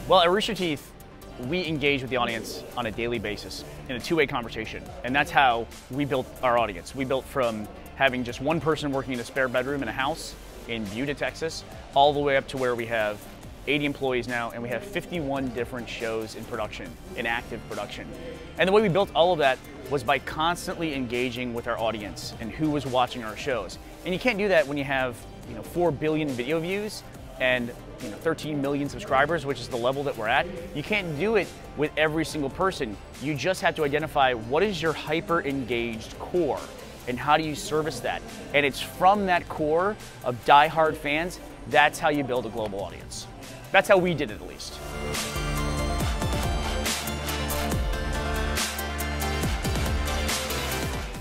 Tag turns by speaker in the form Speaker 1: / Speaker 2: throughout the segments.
Speaker 1: Well, at Rooster Teeth, we engage with the audience on a daily basis in a two-way conversation. And that's how we built our audience. We built from having just one person working in a spare bedroom in a house in Buda, Texas, all the way up to where we have 80 employees now, and we have 51 different shows in production, in active production. And the way we built all of that was by constantly engaging with our audience and who was watching our shows. And you can't do that when you have 4 billion video views and 13 million subscribers, which is the level that we're at. You can't do it with every single person. You just have to identify what is your hyper-engaged core and how do you service that. And it's from that core of die-hard fans, that's how you build a global audience. That's how we did it, at least.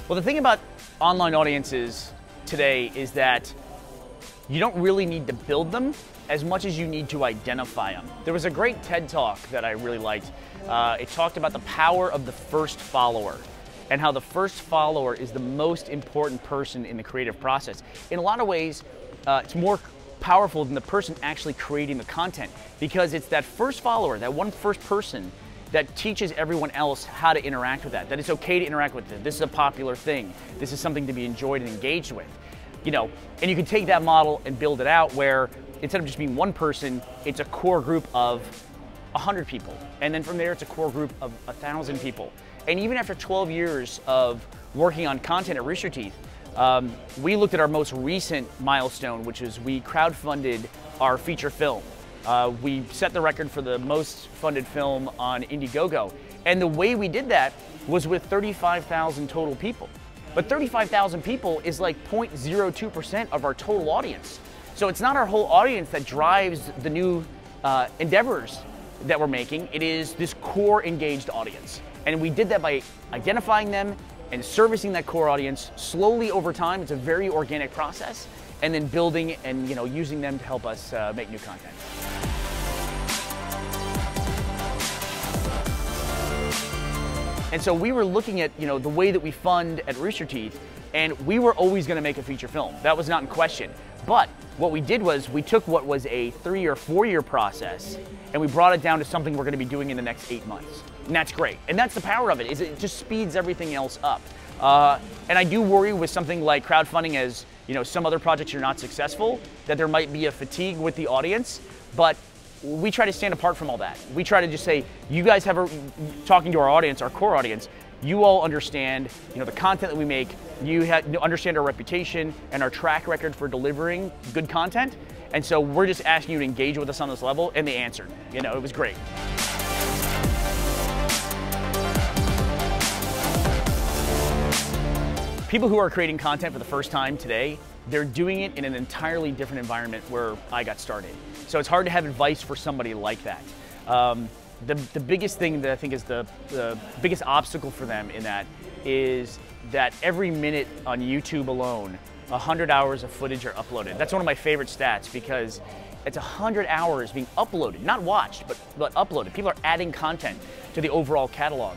Speaker 1: Well, the thing about online audiences today is that you don't really need to build them as much as you need to identify them. There was a great TED Talk that I really liked. It talked about the power of the first follower and how the first follower is the most important person in the creative process. In a lot of ways, it's more powerful than the person actually creating the content, because it's that first follower, that one first person, that teaches everyone else how to interact with that it's okay to interact with it. This is a popular thing. This is something to be enjoyed and engaged with. And you can take that model and build it out where instead of just being one person, it's a core group of 100 people. And then from there, it's a core group of 1,000 people. And even after 12 years of working on content at Rooster Teeth, we looked at our most recent milestone, which is we crowdfunded our feature film. We set the record for the most funded film on Indiegogo. And the way we did that was with 35,000 total people. But 35,000 people is like 0.02% of our total audience. So it's not our whole audience that drives the new endeavors that we're making. It is this core engaged audience. And we did that by identifying them and servicing that core audience slowly over time. It's a very organic process. And then building and using them to help us make new content. And so we were looking at the way that we fund at Rooster Teeth, and we were always going to make a feature film. That was not in question. But what we did was we took what was a 3 or 4 year process and we brought it down to something we're going to be doing in the next 8 months. And that's great. And that's the power of it, is it just speeds everything else up. And I do worry with something like crowdfunding, as some other projects are not successful, that there might be a fatigue with the audience, but we try to stand apart from all that. We try to just say, you guys have talking to our audience, our core audience, you all understand the content that we make, you understand our reputation and our track record for delivering good content, and so we're just asking you to engage with us on this level, and they answered. It was great. People who are creating content for the first time today, they're doing it in an entirely different environment where I got started. So it's hard to have advice for somebody like that. The biggest thing that I think is the biggest obstacle for them in that is that every minute on YouTube alone, 100 hours of footage are uploaded. That's one of my favorite stats, because it's 100 hours being uploaded, not watched, but uploaded. People are adding content to the overall catalog.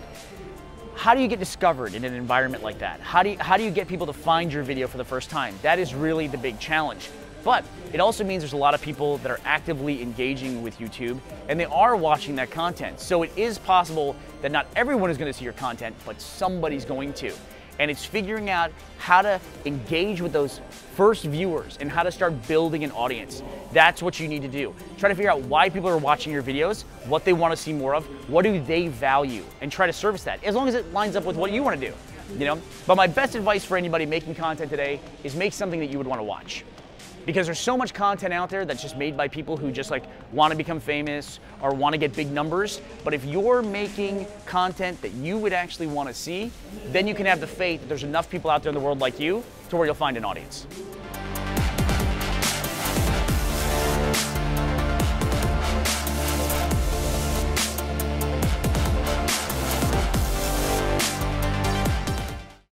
Speaker 1: How do you get discovered in an environment like that? How do you get people to find your video for the first time? That is really the big challenge. But it also means there's a lot of people that are actively engaging with YouTube, and they are watching that content. So it is possible that not everyone is going to see your content, but somebody's going to. And it's figuring out how to engage with those first viewers and how to start building an audience. That's what you need to do. Try to figure out why people are watching your videos, what they want to see more of, what do they value, and try to service that, as long as it lines up with what you want to do. But my best advice for anybody making content today is make something that you would want to watch. Because there's so much content out there that's just made by people who just want to become famous or want to get big numbers. But if you're making content that you would actually want to see, then you can have the faith that there's enough people out there in the world like you to where you'll find an audience.